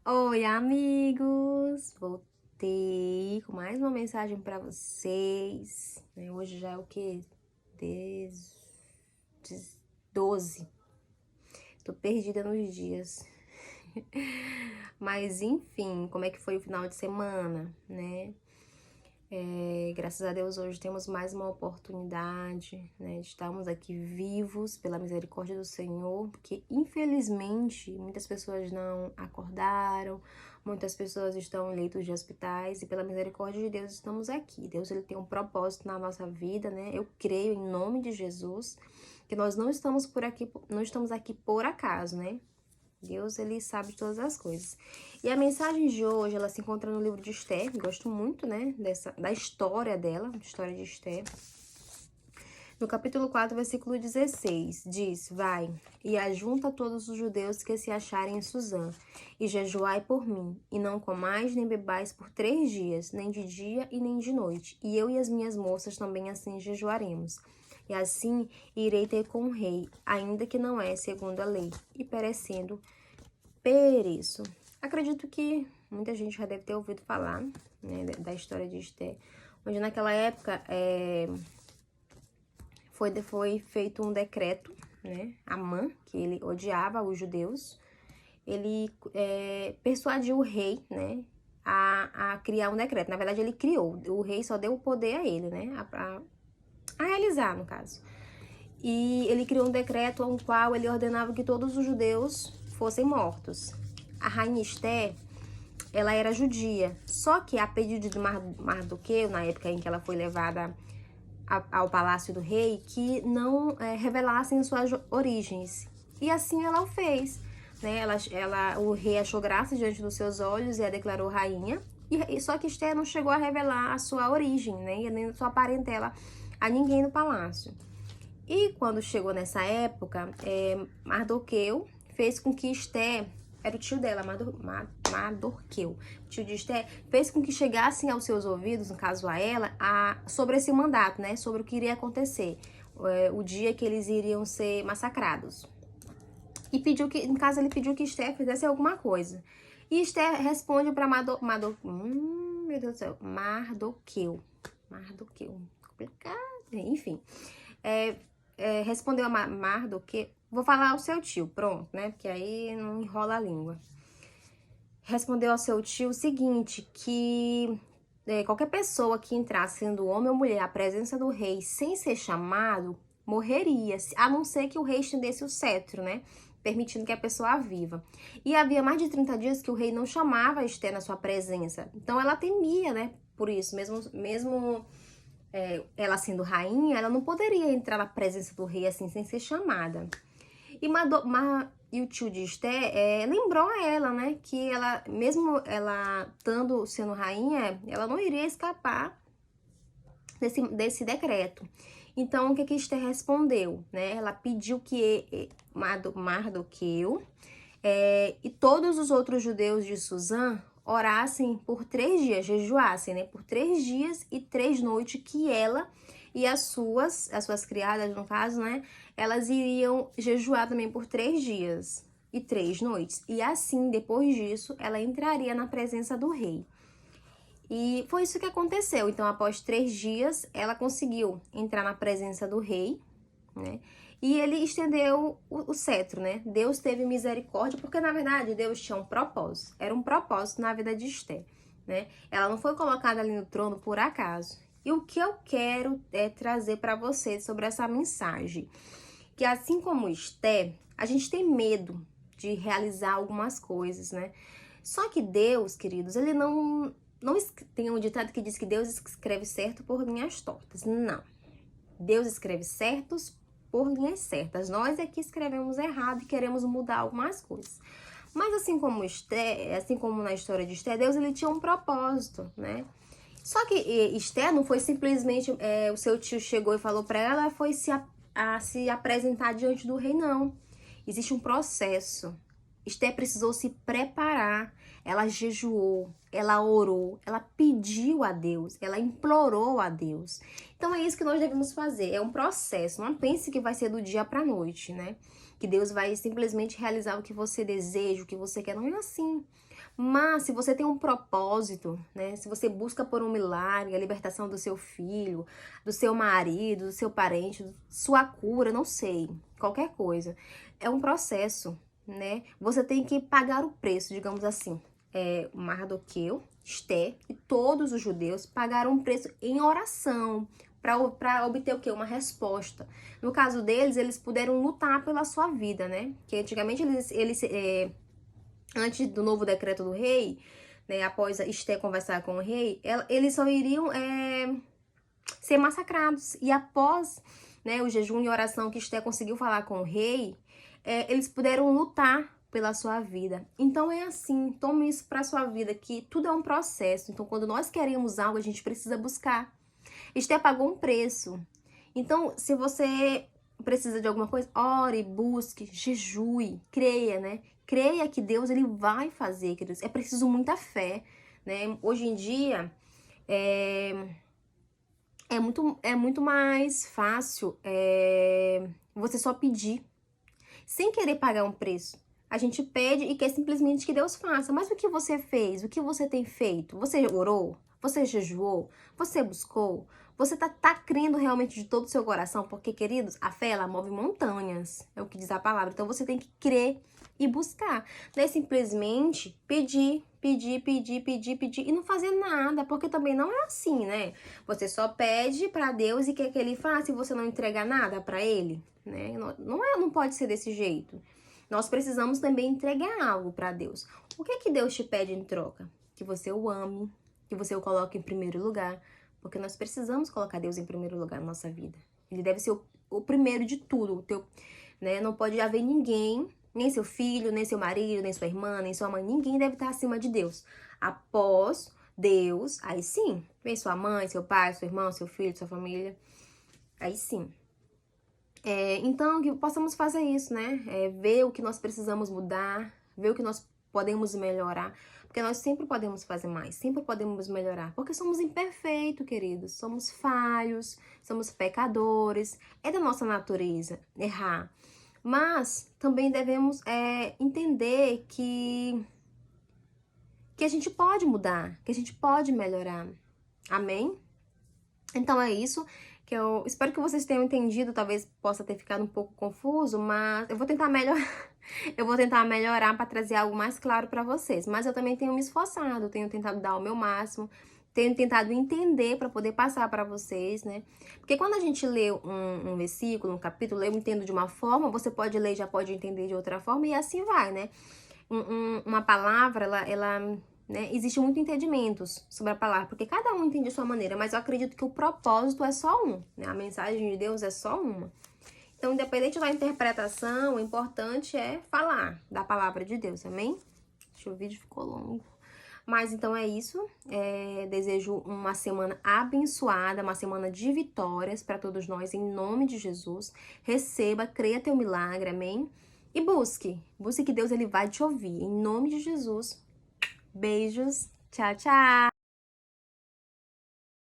Oi, amigos! Voltei com mais uma mensagem pra vocês. Hoje já é o quê? 10, 12. Tô perdida nos dias. Mas enfim, como é que foi o final de semana, né? Graças a Deus hoje temos mais uma oportunidade, né, de estarmos aqui vivos pela misericórdia do Senhor, porque infelizmente muitas pessoas não acordaram, muitas pessoas estão em leitos de hospitais e pela misericórdia de Deus estamos aqui. Deus ele tem um propósito na nossa vida, né? Eu creio em nome de Jesus que nós não estamos por aqui, não estamos aqui por acaso, né? Deus, ele sabe de todas as coisas. E a mensagem de hoje, ela se encontra no livro de Esther. Gosto muito, né, da história dela, história de Esther. No capítulo 4, versículo 16, diz: Vai, e ajunta todos os judeus que se acharem em Suzã, e jejuai por mim, e não comais nem bebais por 3 dias, nem de dia e nem de noite. E eu e as minhas moças também assim jejuaremos. E assim irei ter com o rei, ainda que não é segundo a lei, e perecendo, pereço. Acredito que muita gente já deve ter ouvido falar, né, da história de Esther, onde naquela época foi feito um decreto, né, Amã, que ele odiava os judeus, ele persuadiu o rei, né, a criar um decreto. Na verdade, ele criou, o rei só deu o poder a ele, né, a realizar, no caso. E ele criou um decreto no qual ele ordenava que todos os judeus fossem mortos. A rainha Esther, ela era judia, só que a pedido de Mardoqueu, na época em que ela foi levada ao palácio do rei, que não revelassem suas origens. E assim ela o fez. Né? O rei achou graça diante dos seus olhos e a declarou rainha. Só que Esther não chegou a revelar a sua origem, né? E nem a sua parentela a ninguém no palácio. E quando chegou nessa época, Mardoqueu fez com que Esther, era o tio dela, Mardoqueu, tio de Esther, fez com que chegassem aos seus ouvidos, no caso a ela, sobre esse mandato, né? Sobre o que iria acontecer, o dia que eles iriam ser massacrados. E pediu que, no caso, ele pediu que Esther fizesse alguma coisa. E Esther responde para meu Deus do céu, Mardoqueu, complicado, enfim. Respondeu a Mardoqueu, vou falar ao seu tio, pronto, né? Porque aí não enrola a língua. Respondeu ao seu tio o seguinte, que qualquer pessoa que entrasse, sendo homem ou mulher, à presença do rei sem ser chamado, morreria, a não ser que o rei estendesse o cetro, né? Permitindo que a pessoa viva. E havia mais de 30 dias que o rei não chamava Esther na sua presença. Então ela temia, né? Por isso, mesmo ela sendo rainha, ela não poderia entrar na presença do rei assim, sem ser chamada. E o tio de Esther lembrou a ela, né, que ela, mesmo ela sendo rainha, ela não iria escapar desse decreto. Então, o que Esther respondeu, né? Ela pediu que Mardoqueu e todos os outros judeus de Suzã orassem por 3 dias, jejuassem, né? Por 3 dias e 3 noites, que ela e as suas criadas, no caso, né? Elas iriam jejuar também por 3 dias e 3 noites. E assim, depois disso, ela entraria na presença do rei. E foi isso que aconteceu. Então, após 3 dias, ela conseguiu entrar na presença do rei, né? E ele estendeu o cetro, né? Deus teve misericórdia, porque na verdade Deus tinha um propósito. Era um propósito na vida de Esther, né? Ela não foi colocada ali no trono por acaso. E o que eu quero trazer para vocês sobre essa mensagem, que assim como Esther, a gente tem medo de realizar algumas coisas, né? Só que Deus, queridos, ele não tem um ditado que diz que Deus escreve certo por linhas tortas. Não. Deus escreve certos por linhas certas. Nós é que escrevemos errado e queremos mudar algumas coisas. Mas assim como na história de Esther, Deus ele tinha um propósito, né? Só que Esther não foi simplesmente o seu tio chegou e falou para ela, foi se apresentar diante do rei, não. Existe um processo. Esther precisou se preparar. Ela jejuou, ela orou, ela pediu a Deus, ela implorou a Deus. Então é isso que nós devemos fazer. É um processo. Não pense que vai ser do dia para a noite, né? Que Deus vai simplesmente realizar o que você deseja, o que você quer. Não é assim. Mas se você tem um propósito, né? Se você busca por um milagre, a libertação do seu filho, do seu marido, do seu parente, sua cura, não sei, qualquer coisa. É um processo, né? Você tem que pagar o preço, digamos assim. Mardoqueu, Esté e todos os judeus pagaram um preço em oração para obter o quê? Uma resposta. No caso deles, eles puderam lutar pela sua vida, né? Que antigamente antes do novo decreto do rei, né, após Esté conversar com o rei, eles só iriam ser massacrados. E após, né, o jejum e oração que Esté conseguiu falar com o rei, eles puderam lutar pela sua vida. Então é assim, tome isso para sua vida, que tudo é um processo. Então quando nós queremos algo, a gente precisa buscar. Esté pagou um preço. Então, se você precisa de alguma coisa, ore, busque, jejue, creia, né? Creia que Deus ele vai fazer, queridos. É preciso muita fé, né? Hoje em dia é muito mais fácil você só pedir, sem querer pagar um preço. A gente pede e quer simplesmente que Deus faça. Mas o que você fez? O que você tem feito? Você orou? Você jejuou? Você buscou? Você tá crendo realmente de todo o seu coração? Porque, queridos, a fé, ela move montanhas. É o que diz a palavra. Então, você tem que crer e buscar. Não é simplesmente pedir e não fazer nada. Porque também não é assim, né? Você só pede para Deus e quer que Ele faça e você não entrega nada para Ele, né? Não pode ser desse jeito. Nós precisamos também entregar algo para Deus. O que Deus te pede em troca? Que você o ame, que você o coloque em primeiro lugar, porque nós precisamos colocar Deus em primeiro lugar na nossa vida. Ele deve ser o primeiro de tudo, né? Não pode haver ninguém, nem seu filho, nem seu marido, nem sua irmã, nem sua mãe, ninguém deve estar acima de Deus. Após Deus, aí sim, vem sua mãe, seu pai, seu irmão, seu filho, sua família, aí sim. Então, que possamos fazer isso, né? Ver o que nós precisamos mudar, ver o que nós podemos melhorar, porque nós sempre podemos fazer mais, sempre podemos melhorar, porque somos imperfeitos, queridos, somos falhos, somos pecadores, é da nossa natureza errar, mas também devemos entender que a gente pode mudar, que a gente pode melhorar, amém? Então é isso. Que eu espero que vocês tenham entendido, talvez possa ter ficado um pouco confuso, mas eu vou tentar melhorar para trazer algo mais claro para vocês. Mas eu também tenho me esforçado, tenho tentado dar o meu máximo, tenho tentado entender para poder passar para vocês, né? Porque quando a gente lê um versículo, um capítulo, eu entendo de uma forma, você pode ler, já pode entender de outra forma e assim vai, né? Uma palavra, né? Existe muito entendimentos sobre a palavra, porque cada um entende a sua maneira, mas eu acredito que o propósito é só um, né? A mensagem de Deus é só uma. Então, independente da interpretação, o importante é falar da palavra de Deus, amém? Acho que o vídeo ficou longo. Mas então é isso. Desejo uma semana abençoada, uma semana de vitórias para todos nós, em nome de Jesus. Receba, creia teu milagre, amém? E busque que Deus ele vai te ouvir, em nome de Jesus. Beijos, tchau, tchau!